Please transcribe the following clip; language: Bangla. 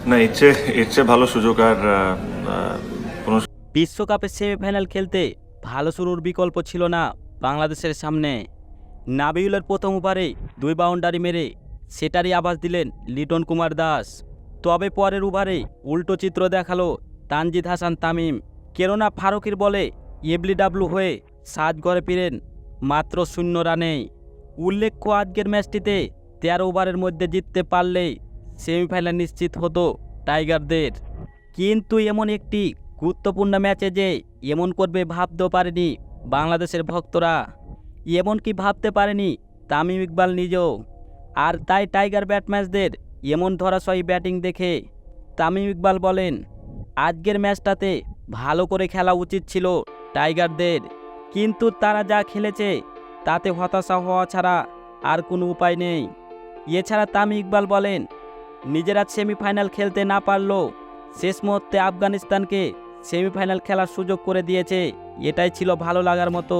না, এর চেয়ে ভালো সুযোগ আর কোনো। বিশ্বকাপের সেমিফাইনাল খেলতে ভালো শুরুর বিকল্প ছিল না বাংলাদেশের সামনে। নাবিউলের প্রথম ওভারে 2 বাউন্ডারি মেরে সেটারই আভাস দিলেন লিটন কুমার দাস। তবে পরের ওভারে উল্টো চিত্র দেখালো তানজিদ হাসান তামিম। কেননা ফারুকীর বলে এফডব্লিউ হয়ে সাজঘরে ফিরেন মাত্র 0 রানেই। উল্লেখ্য আজকের ম্যাচটিতে 13 ওভারের মধ্যে জিততে পারলেই সেমিফাইনাল নিশ্চিত হতো টাইগারদের। কিন্তু এমন একটি গুরুত্বপূর্ণ ম্যাচে যে এমন করবে ভাবতেও পারেনি বাংলাদেশের ভক্তরা, এমনকি ভাবতে পারেনি তামিম ইকবাল নিজেও। আর তাই টাইগার ব্যাটম্যানদের এমন ধরাশয়ী ব্যাটিং দেখে তামিম ইকবাল বলেন, আজকের ম্যাচটাতে ভালো করে খেলা উচিত ছিল টাইগারদের, কিন্তু তারা যা খেলেছে তাতে হতাশা হওয়া ছাড়া আর কোনো উপায় নেই। এছাড়া তামিম ইকবাল বলেন, নিজেরা সেমিফাইনাল খেলতে না পারলেও শেষ মুহূর্তে আফগানিস্তানকে সেমিফাইনাল খেলার সুযোগ করে দিয়েছে, এটাই ছিল ভালো লাগার মতো।